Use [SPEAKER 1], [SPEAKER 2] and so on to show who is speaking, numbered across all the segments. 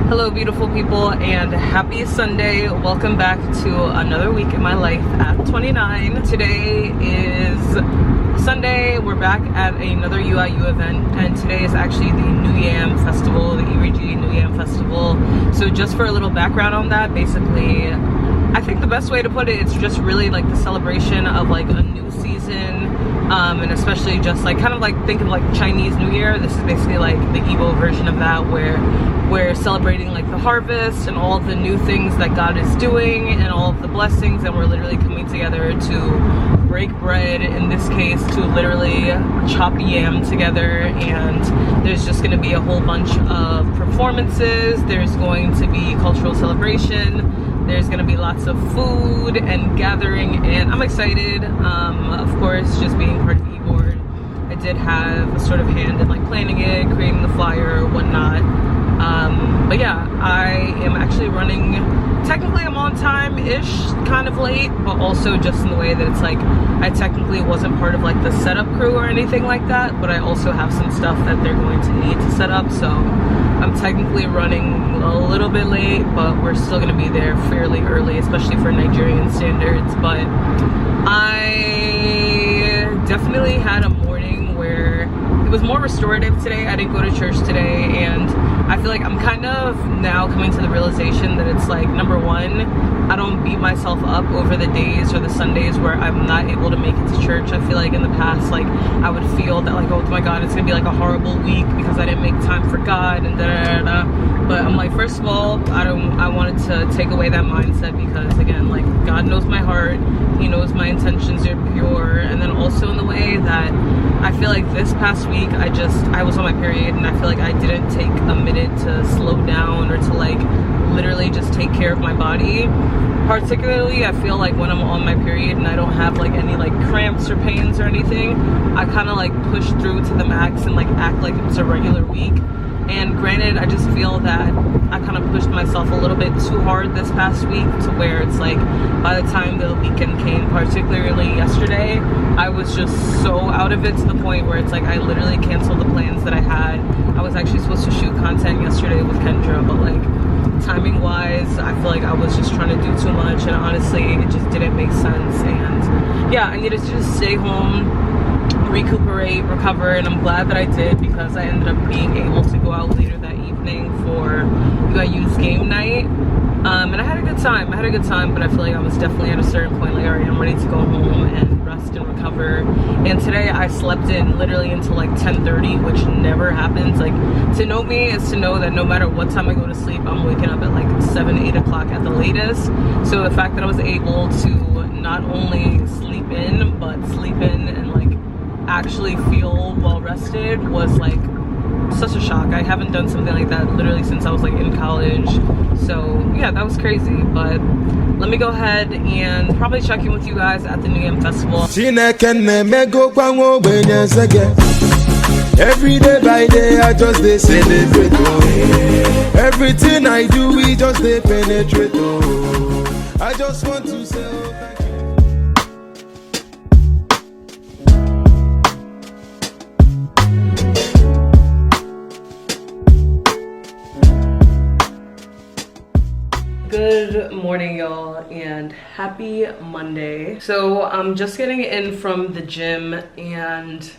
[SPEAKER 1] Hello beautiful people and happy Sunday. Welcome back to another week in my life at 29. Today is Sunday. We're back at another UIU event and today is actually the New Yam Festival, the ERG New Yam Festival. So just for a little background on that, basically I think the best way to put it, it's just really like the celebration of like a new season, and especially just like kind of like think of like Chinese New Year. This is basically like the Igbo version of that, where we're celebrating like the harvest and all of the new things that God is doing and all of the blessings, and we're literally coming together to break bread, in this case to literally chop yam together. And there's just going to be a whole bunch of performances, there's going to be cultural celebration, there's gonna be lots of food and gathering, and I'm excited. Of course, just being part of E-Board, I did have a sort of hand in like planning it, creating the flyer, whatnot. But yeah, I am actually running, technically I'm on time-ish, kind of late, but also just in the way that it's like, I technically wasn't part of like the setup crew or anything like that, but I also have some stuff that they're going to need to set up, so I'm technically running a little bit late, but we're still gonna be there fairly early, especially for Nigerian standards. But I definitely had a morning where it was more restorative today. I didn't go to church today, and I feel like I'm kind of now coming to the realization that it's like, number one, I don't beat myself up over the days or the Sundays where I'm not able to make it to church. I feel like in the past, like I would feel that like, oh my God, it's gonna be like a horrible week because I didn't make time for God and da da da da. But I'm like, first of all, I wanted to take away that mindset, because again, like God knows my heart, He knows my intentions are pure. And then also in the way that I feel like this past week, I was on my period, and I feel like I didn't take a minute to slow down or to like literally just take care of my body. Particularly, I feel like when I'm on my period and I don't have like any like cramps or pains or anything, I kind of like push through to the max and like act like it's a regular week. And granted, I just feel that I kind of pushed myself a little bit too hard this past week, to where it's like by the time the weekend came, particularly yesterday, I was just so out of it, to the point where it's like I literally canceled the plans that I had. I was actually supposed to shoot content yesterday with Kendra, but like timing wise, I feel like I was just trying to do too much, and honestly it just didn't make sense. And yeah, I needed to just stay home, recuperate, recover, and I'm glad that I did, because I ended up being able to go out later that evening for UIU's game night, and I had a good time, but I feel like I was definitely at a certain point like, all right, I'm ready to go home and rest and recover. And today I slept in literally until like 10:30, which never happens. Like, to know me is to know that no matter what time I go to sleep, I'm waking up at like 7-8 o'clock at the latest. So the fact that I was able to not only sleep in, but sleep in and like actually feel well rested was like such a shock. I haven't done something like that literally since I was like in college. So yeah, that was crazy. But let me go ahead and probably check in with you guys at the New Yam Festival.
[SPEAKER 2] Every day by day I just dey celebrate, oh. Everything I do we just dey penetrate, oh. I just want to say oh, thank you.
[SPEAKER 1] Good morning, y'all, and happy Monday. So I'm just getting in from the gym, and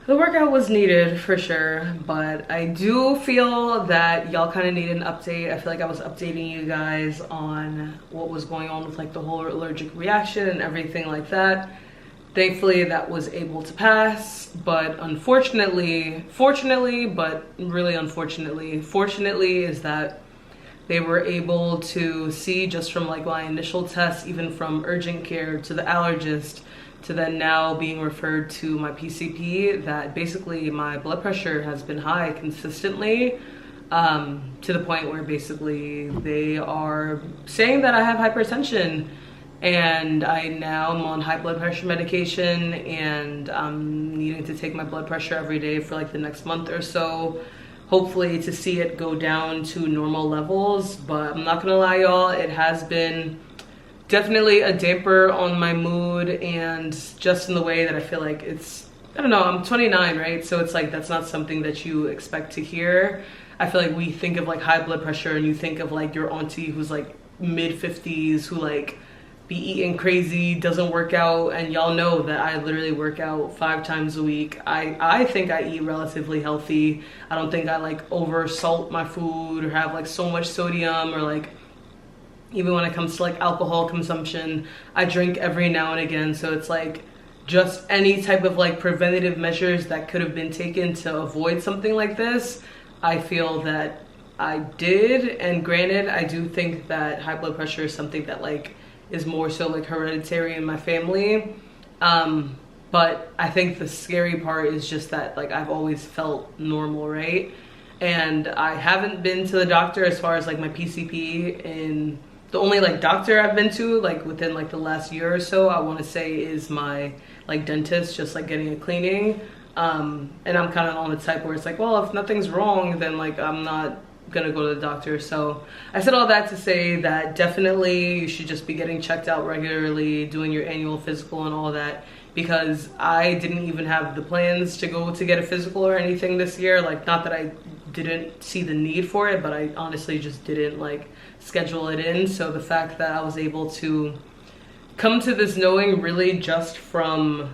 [SPEAKER 1] the workout was needed for sure, but I do feel that y'all kind of need an update. I feel like I was updating you guys on what was going on with like the whole allergic reaction and everything like that. Thankfully that was able to pass, but unfortunately, fortunately is that they were able to see, just from like my initial tests, even from urgent care to the allergist to then now being referred to my PCP, that basically my blood pressure has been high consistently, to the point where basically they are saying that I have hypertension, and I now am on high blood pressure medication, and I'm needing to take my blood pressure every day for like the next month or so, hopefully to see it go down to normal levels. But I'm not gonna lie, y'all, it has been definitely a damper on my mood, and just in the way that I feel like it's, I don't know, I'm 29, right? So it's like, that's not something that you expect to hear. I feel like we think of like high blood pressure and you think of like your auntie who's like mid 50s who like be eating crazy, doesn't work out, and y'all know that I literally work out 5 times a week. I think I eat relatively healthy. I don't think I like over salt my food or have like so much sodium, or like even when it comes to like alcohol consumption, I drink every now and again. So it's like just any type of like preventative measures that could have been taken to avoid something like this, I feel that I did. And granted, I do think that high blood pressure is something that like is more so like hereditary in my family. But I think the scary part is just that like I've always felt normal, right? And I haven't been to the doctor as far as like my PCP, and the only like doctor I've been to like within like the last year or so, I want to say, is my like dentist, just like getting a cleaning. And I'm kind of on the type where it's like, well, if nothing's wrong, then like I'm not gonna go to the doctor. So I said all that to say that definitely you should just be getting checked out regularly, doing your annual physical and all that, because I didn't even have the plans to go to get a physical or anything this year. Like, not that I didn't see the need for it, but I honestly just didn't like schedule it in. So the fact that I was able to come to this knowing really just from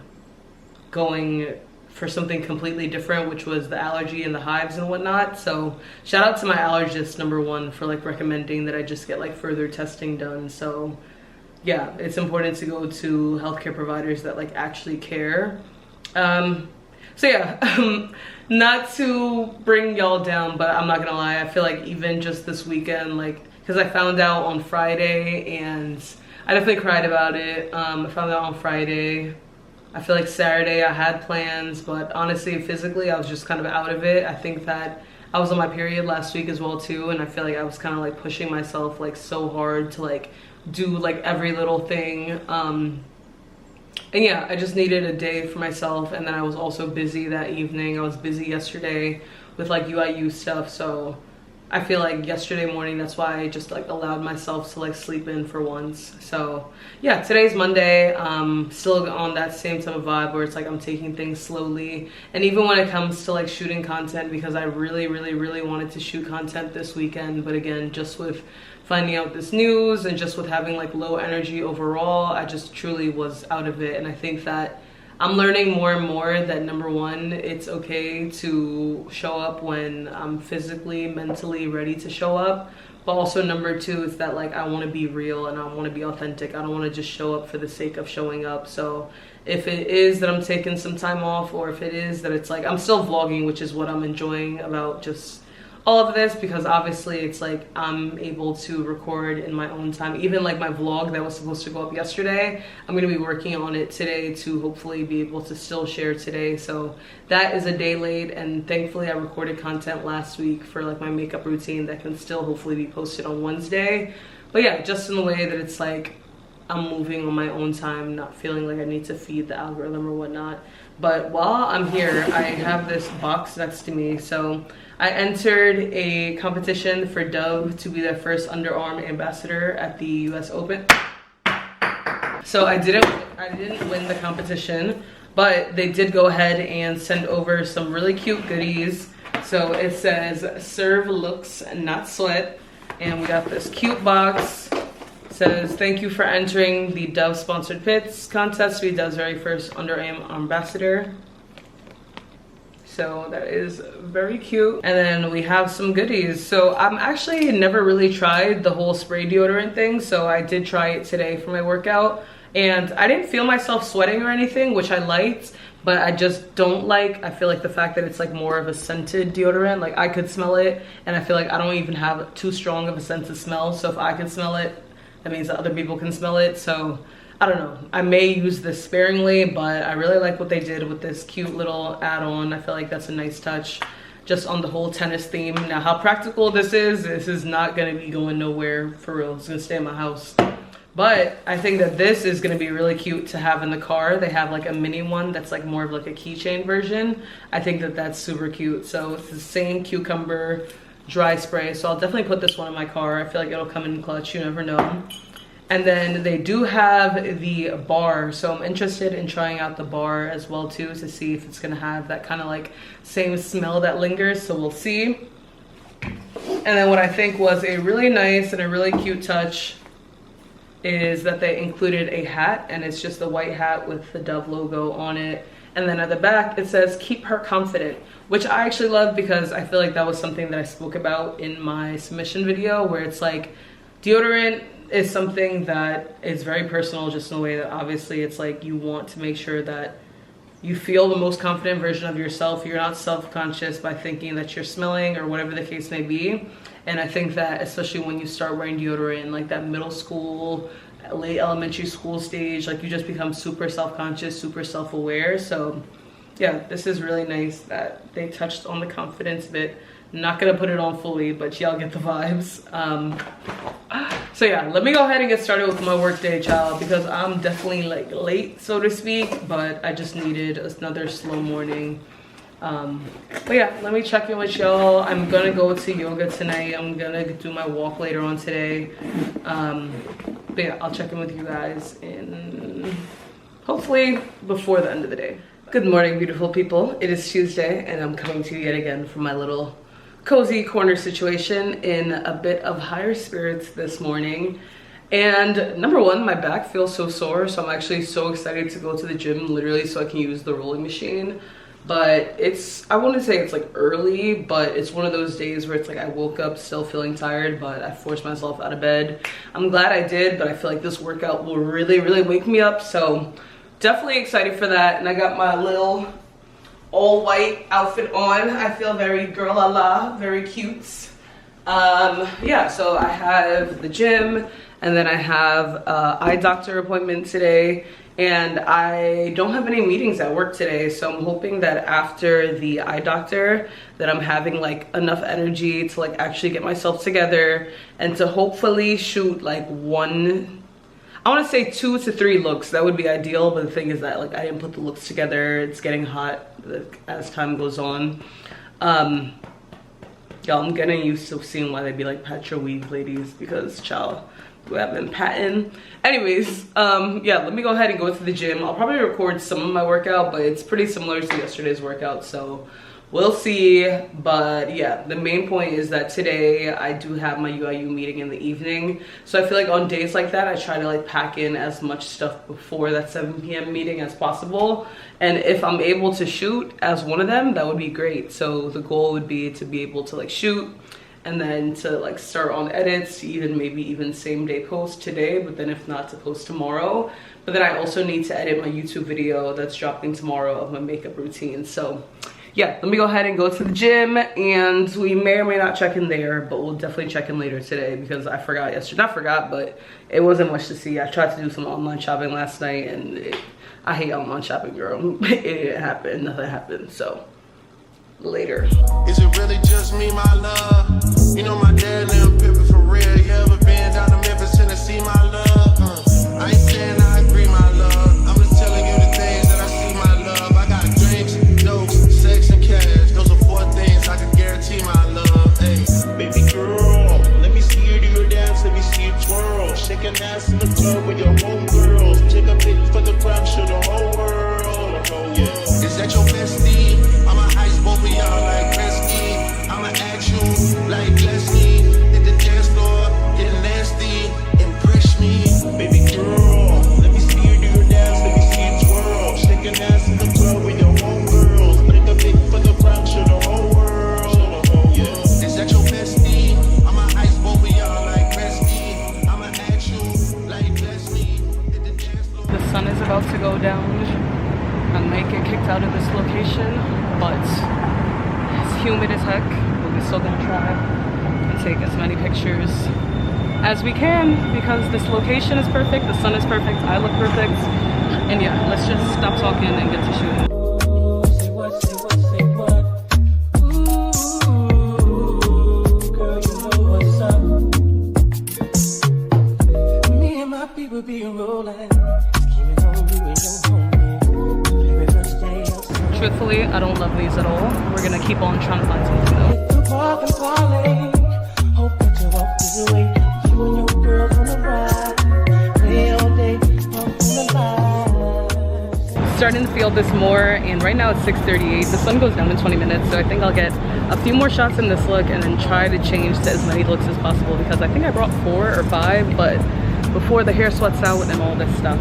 [SPEAKER 1] going for something completely different, which was the allergy and the hives and whatnot. So shout out to my allergist, number one, for like recommending that I just get like further testing done. So yeah, it's important to go to healthcare providers that like actually care. So yeah, not to bring y'all down, but I'm not gonna lie, I feel like even just this weekend, like, because I found out on Friday and I definitely cried about it. I found out on Friday. I feel like Saturday I had plans, but honestly, physically, I was just kind of out of it. I think that I was on my period last week as well too, and I feel like I was kind of like pushing myself like so hard to like do like every little thing. And yeah, I just needed a day for myself, and then I was also busy that evening. I was busy yesterday with like UIU stuff, so I feel like yesterday morning, that's why I just like allowed myself to like sleep in for once. So yeah, today's Monday. Still on that same type of vibe where it's like I'm taking things slowly. And even when it comes to like shooting content, because I really wanted to shoot content this weekend, but again, just with finding out this news and just with having like low energy overall, I just truly was out of it. And I think that I'm learning more and more that number one, it's okay to show up when I'm physically, mentally ready to show up. But also number two is that like I want to be real and I want to be authentic. I don't want to just show up for the sake of showing up. So if it is that I'm taking some time off, or if it is that it's like I'm still vlogging, which is what I'm enjoying about just all of this, because obviously it's like I'm able to record in my own time. Even like my vlog that was supposed to go up yesterday, I'm gonna be working on it today to hopefully be able to still share today. So that is a day late, and thankfully I recorded content last week for like my makeup routine that can still hopefully be posted on Wednesday. But yeah, just in the way that it's like I'm moving on my own time, not feeling like I need to feed the algorithm or whatnot. But while I'm here, I have this box next to me. So I entered a competition for Dove to be their first underarm ambassador at the US Open. So I didn't win the competition, but they did go ahead and send over some really cute goodies. So it says serve looks not sweat, and we got this cute box. It says thank you for entering the Dove sponsored pits contest to be Dove's very first underarm ambassador. So that is very cute. And then we have some goodies. So I'm actually never really tried the whole spray deodorant thing. So I did try it today for my workout. And I didn't feel myself sweating or anything, which I liked. But I just don't like, I feel like the fact that it's like more of a scented deodorant. Like I could smell it, and I feel like I don't even have too strong of a sense of smell. So if I can smell it, that means that other people can smell it. So I don't know, I may use this sparingly, but I really like what they did with this cute little add-on. I feel like that's a nice touch just on the whole tennis theme. Now how practical this is not gonna be going nowhere for real. It's gonna stay in my house. But I think that this is gonna be really cute to have in the car. They have like a mini one that's like more of like a keychain version. I think that that's super cute. So it's the same cucumber dry spray. So I'll definitely put this one in my car. I feel like it'll come in clutch, you never know. And then they do have the bar, so I'm interested in trying out the bar as well too, to see if it's gonna have that kind of like same smell that lingers. So we'll see. And then what I think was a really nice and a really cute touch is that they included a hat, and it's just a white hat with the Dove logo on it. And then at the back it says keep her confident, which I actually love because I feel like that was something that I spoke about in my submission video, where it's like deodorant is something that is very personal, just in a way that obviously it's like you want to make sure that you feel the most confident version of yourself. You're not self-conscious by thinking that you're smelling or whatever the case may be. And I think that especially when you start wearing deodorant in like that middle school, late elementary school stage, like you just become super self-conscious, super self-aware. So yeah, this is really nice that they touched on the confidence bit. I'm not gonna put it on fully, but y'all get the vibes. So yeah, let me go ahead and get started with my work day, child, because I'm definitely like late, so to speak, but I just needed another slow morning. But yeah, let me check in with y'all. I'm gonna go to yoga tonight. I'm gonna do my walk later on today. But yeah, I'll check in with you guys in hopefully before the end of the day. Good morning, beautiful people. It is Tuesday, and I'm coming to you yet again from my little cozy corner situation in a bit of higher spirits this morning. And number one, my back feels so sore, so I'm actually so excited to go to the gym, literally so I can use the rolling machine. But it's, I wouldn't say it's like early, but it's one of those days where it's like I woke up still feeling tired, but I forced myself out of bed. I'm glad I did, but I feel like this workout will really wake me up, so definitely excited for that. And I got my little all white outfit on. I feel very girl la la, very cute. Yeah, so I have the gym, and then I have an eye doctor appointment today, and I don't have any meetings at work today, so I'm hoping that after the eye doctor that I'm having like enough energy to like actually get myself together and to hopefully shoot like one, I want to say 2 to 3 looks. That would be ideal, but the thing is that like I didn't put the looks together. It's getting hot as time goes on. Y'all, I'm getting used to seeing why they be like pat your weave, ladies, because child, we have been patting. Anyways, yeah, let me go ahead and go to the gym. I'll probably record some of my workout, but it's pretty similar to yesterday's workout, so we'll see. But yeah, the main point is that today I do have my UIU meeting in the evening. So I feel like on days like that, I try to like pack in as much stuff before that 7 p.m. meeting as possible. And if I'm able to shoot as one of them, that would be great. So the goal would be to be able to like shoot and then to like start on edits, to even maybe even same day post today, but then if not, to post tomorrow. But then I also need to edit my YouTube video that's dropping tomorrow of my makeup routine. So yeah, let me go ahead and go to the gym, and we may or may not check in there, but we'll definitely check in later today because I forgot yesterday. Not forgot, but it wasn't much to see. I tried to do some online shopping last night, and I hate online shopping, girl. It didn't happen, nothing happened, so later.
[SPEAKER 2] Is it really just me, my love? You know my dad and Pippin for real. You ever been down to Memphis, Tennessee, my love? I ain't saying I agree, my love. I'm just telling you the things that I see, my love. I got drinks, jokes, sex, and cash. Those are 4 things I can guarantee, my love. Hey, baby girl, let me see you do your dance, let me see you twirl. Shaking ass in the club with your homegirls. Take a pic for the crowd, show the whole world. Yeah. Is that your bestie? I'ma ice both of y'all like Gretzky. I'ma ask you like Leslie. Hit the dance floor, get nasty, impress me. Baby girl, let me see you do your dance, let me see you twirl. Shaking ass in the club with your homegirls. Take a pic for the crowd, show the whole world. Yeah. Is that your bestie? I'ma ice both of y'all like Gretzky. I'ma ask you like Leslie. Hit the dance floor.
[SPEAKER 1] The sun is about to go down. I might get kicked out of this location, but it's humid as heck, but we're still gonna try and take as many pictures as we can because this location is perfect, the sun is perfect, I look perfect, and yeah, let's just stop talking and get to shooting.
[SPEAKER 3] Me and my people be rolling, scheming on you and your homie.
[SPEAKER 1] Truthfully, I don't love these at all. We're gonna keep on trying to find something though. Starting to feel this more, and right now it's 6:38. The sun goes down in 20 minutes, so I think I'll get a few more shots in this look and then try to change to as many looks as possible, because I think I brought 4 or 5, but before the hair sweats out and all this stuff.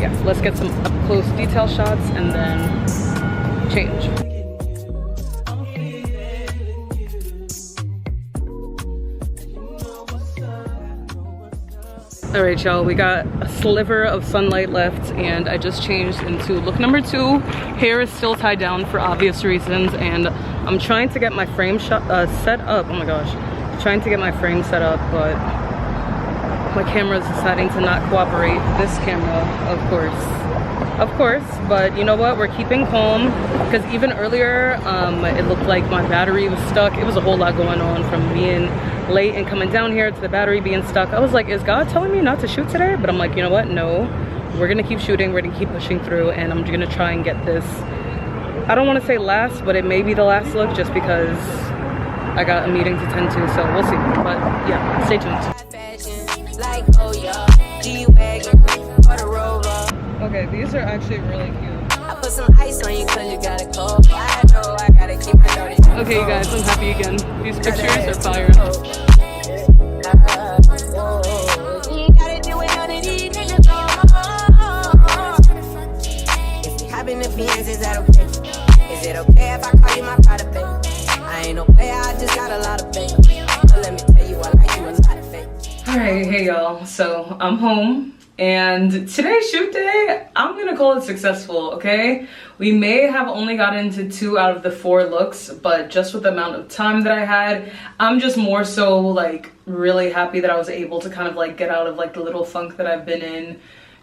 [SPEAKER 1] Yeah, let's get some up close detail shots and then change. All right, y'all, we got a sliver of sunlight left, and I just changed into look number 2. Hair is still tied down for obvious reasons, and I'm trying to get my frame set up. Oh my gosh, trying to get my frame set up, but my camera is deciding to not cooperate. This camera, of course, but you know what, we're keeping calm, because even earlier it looked like my battery was stuck. It was a whole lot going on, from being late and coming down here to the battery being stuck. I was like, is God telling me not to shoot today? But I'm like, you know what, no, we're gonna keep shooting, we're gonna keep pushing through, and I'm gonna try and get this, I don't want to say last, but it may be the last look, just because I got a meeting to tend to, so we'll see. But yeah, stay tuned. Okay, these are actually really cute.
[SPEAKER 4] I put some ice on you cause you got a cold. I know I gotta keep my dirty.
[SPEAKER 1] Okay, you guys, I'm happy again. These pictures are fire.
[SPEAKER 4] Is it okay if I call you my private baby? I ain't no player, I just got a lot of faith. But let me tell you, I like you a lot of faith.
[SPEAKER 1] Alright, hey y'all, so I'm home. And today's shoot day, I'm gonna call it successful, okay? We may have only gotten into 2 out of the 4 looks, but just with the amount of time that I had, I'm just more so like really happy that I was able to kind of like get out of like the little funk that I've been in,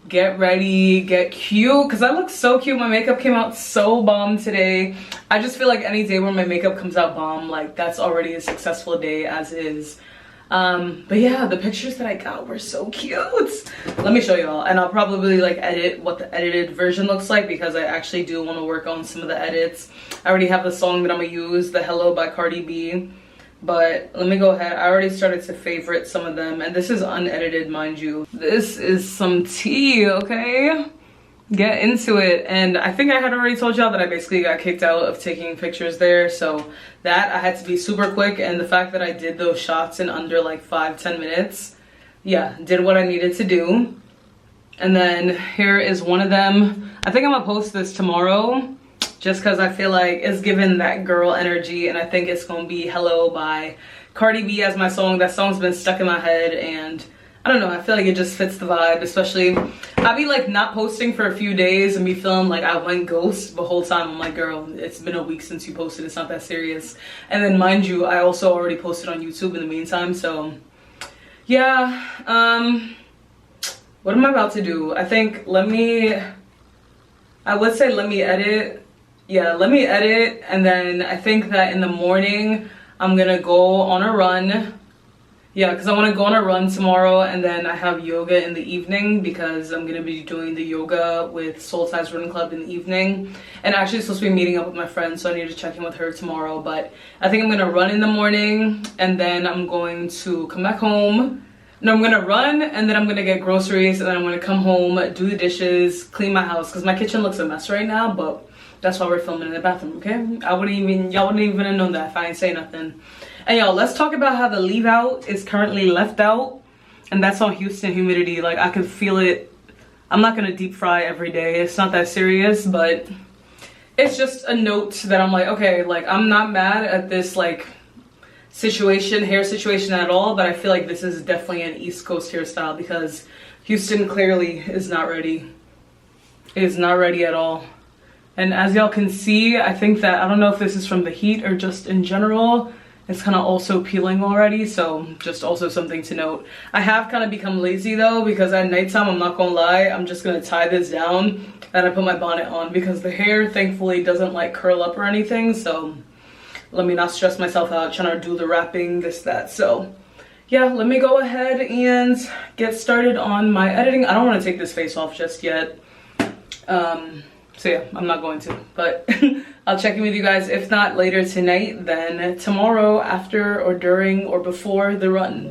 [SPEAKER 1] get ready, get cute, because I look so cute. My makeup came out so bomb today. I just feel like any day where my makeup comes out bomb, like that's already a successful day as is. But yeah, the pictures that I got were so cute. Let me show y'all, and I'll probably like edit what the edited version looks like, because I actually do want to work on some of the edits. I already have the song that I'm gonna use, the Hello by Cardi B, but let me go ahead. I already started to favorite some of them, and this is unedited, mind you. This is some tea, okay? Get into it. And I think I had already told y'all that I basically got kicked out of taking pictures there, so that I had to be super quick, and the fact that I did those shots in under like 5-10 minutes, yeah, did what I needed to do. And then here is one of them. I think I'm gonna post this tomorrow, just because I feel like it's giving that girl energy, and I think it's gonna be Hello by Cardi B as my song. That song's been stuck in my head, and I don't know, I feel like it just fits the vibe. Especially, I be like not posting for a few days and be feeling like I went ghost the whole time. I'm like, girl, it's been a week since you posted, it's not that serious. And then mind you, I also already posted on YouTube in the meantime, so yeah. What am I about to do? I think I would say let me edit. Yeah, let me edit, and then I think that in the morning I'm gonna go on a run. Yeah, because I want to go on a run tomorrow, and then I have yoga in the evening, because I'm going to be doing the yoga with Soul Ties Running Club in the evening. And actually supposed to be meeting up with my friend, so I need to check in with her tomorrow. But I think I'm going to run in the morning, and then I'm going to come back home. No, I'm going to run, and then I'm going to get groceries, and then I'm going to come home, do the dishes, clean my house, because my kitchen looks a mess right now, but that's why we're filming in the bathroom, okay? Y'all wouldn't even have known that if I ain't say nothing. And y'all, let's talk about how the leave out is currently left out, and that's on Houston humidity. Like, I can feel it. I'm not gonna deep fry every day, it's not that serious, but it's just a note that I'm like, okay, like I'm not mad at this like hair situation at all, but I feel like this is definitely an East Coast hairstyle, because Houston clearly is not ready. It is not ready at all. And as y'all can see, I think that, I don't know if this is from the heat or just in general, it's kind of also peeling already, so just also something to note. I have kind of become lazy though, because at nighttime, I'm not gonna lie, I'm just gonna tie this down and I put my bonnet on, because the hair thankfully doesn't like curl up or anything, so let me not stress myself out trying to do the wrapping, this, that. So yeah, let me go ahead and get started on my editing. I don't want to take this face off just yet. So yeah, I'm not going to, but I'll check in with you guys, if not later tonight, then tomorrow after or during or before the run.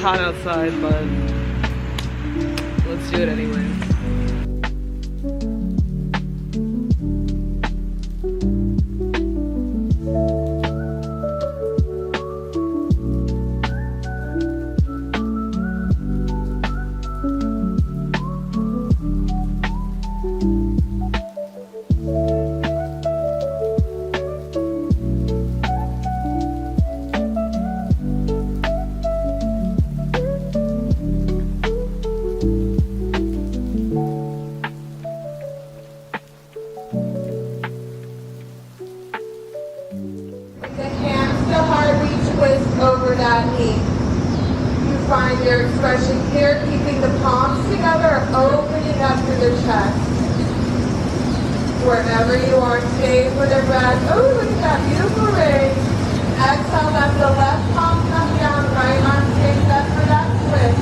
[SPEAKER 1] hot outside, but let's do it anyway.
[SPEAKER 5] Over that knee. You find your expression here, keeping the palms together, opening up through the chest. Wherever you are, stay for the breath. Oh, look at that beautiful ring. Exhale, let the left palm come down, right arm stays up for that twist.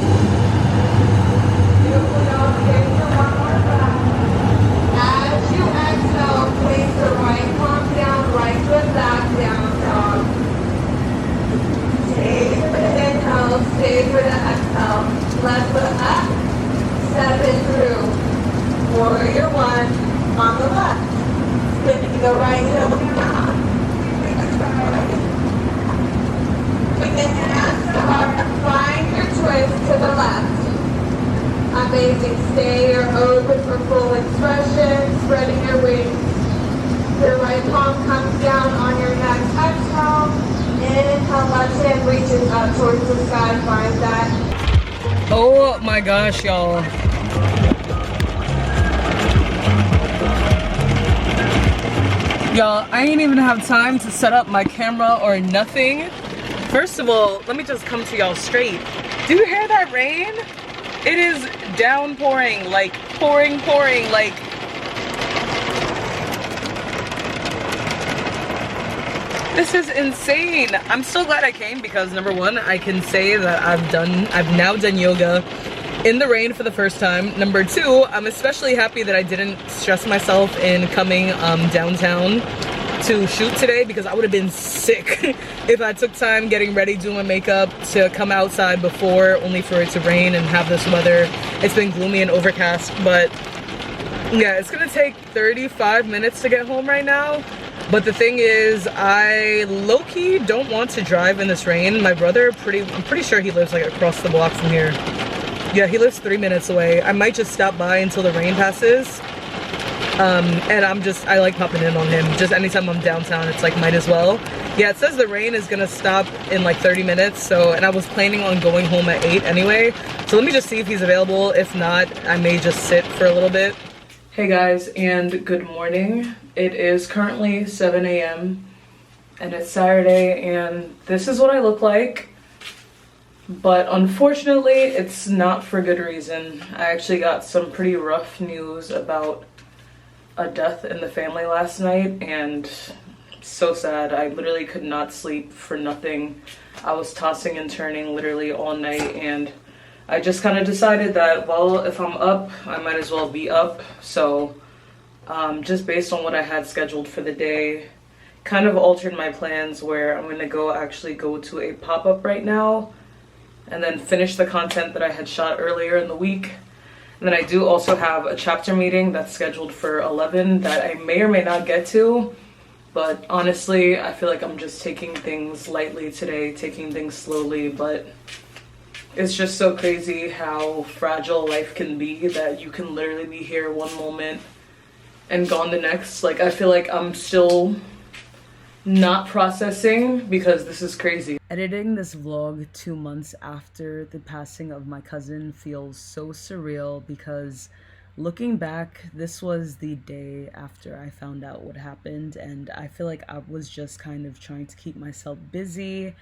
[SPEAKER 5] Beautiful, y'all. Stay for one more breath. As you exhale, place the right palm down, right foot back, down dog. Stay for the inhale, stay for the exhale. Left foot up, step it through. Warrior one on the left. Spinning the right heel down. Bring the hands to heart. Find your twist to the left. Amazing. Stay or open for full expression. Spreading your wings. The right palm comes down on your next exhale. Inhale, left hand reaches up towards the sky, find that.
[SPEAKER 1] Oh my gosh, y'all. Y'all, I ain't even have time to set up my camera or nothing. First of all, let me just come to y'all straight. Do you hear that rain? It is downpouring, like pouring, like. This is insane. I'm so glad I came because number one, I can say that I've now done yoga in the rain for the first time. Number two, I'm especially happy that I didn't stress myself in coming downtown to shoot today because I would have been sick if I took time getting ready, doing my makeup to come outside before, only for it to rain and have this weather. It's been gloomy and overcast, but yeah, it's gonna take 35 minutes to get home right now. But the thing is, I low-key don't want to drive in this rain. My brother, I'm pretty sure he lives like across the block from here. Yeah, he lives 3 minutes away. I might just stop by until the rain passes. And I like popping in on him. Just anytime I'm downtown, it's like, might as well. Yeah, it says the rain is gonna stop in like 30 minutes. So, and I was planning on going home at 8 anyway. So let me just see if he's available. If not, I may just sit for a little bit. Hey guys, and good morning. It is currently 7 a.m. and it's Saturday, and this is what I look like. But unfortunately, it's not for good reason. I actually got some pretty rough news about a death in the family last night, and so sad. I literally could not sleep for nothing. I was tossing and turning literally all night, and I just kind of decided that, well, if I'm up, I might as well be up. So just based on what I had scheduled for the day, kind of altered my plans where I'm going to actually go to a pop-up right now and then finish the content that I had shot earlier in the week. And then I do also have a chapter meeting that's scheduled for 11 that I may or may not get to. But honestly, I feel like I'm just taking things lightly today, taking things slowly, but it's just so crazy how fragile life can be, that you can literally be here one moment and gone the next. Like, I feel like I'm still not processing because this is crazy. Editing this vlog 2 months after the passing of my cousin feels so surreal because looking back, this was the day after I found out what happened, and I feel like I was just kind of trying to keep myself busy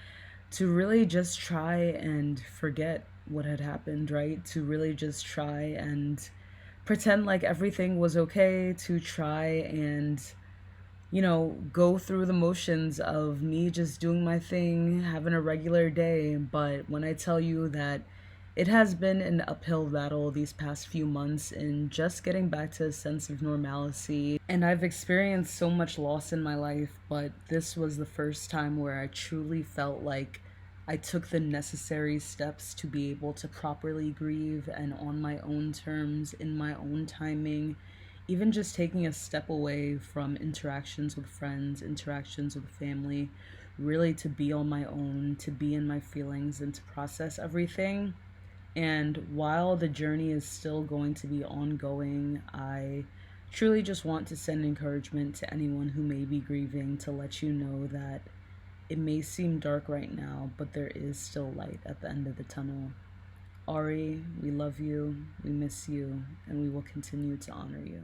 [SPEAKER 1] to really just try and forget what had happened, right? To really just try and pretend like everything was okay, to try and, you know, go through the motions of me just doing my thing, having a regular day. But when I tell you that it has been an uphill battle these past few months in just getting back to a sense of normalcy, and I've experienced so much loss in my life, but this was the first time where I truly felt like I took the necessary steps to be able to properly grieve and on my own terms, in my own timing, even just taking a step away from interactions with friends, interactions with family, really to be on my own, to be in my feelings and to process everything. And while the journey is still going to be ongoing, I truly just want to send encouragement to anyone who may be grieving to let you know that it may seem dark right now, but there is still light at the end of the tunnel. Ari, we love you, we miss you, and we will continue to honor you.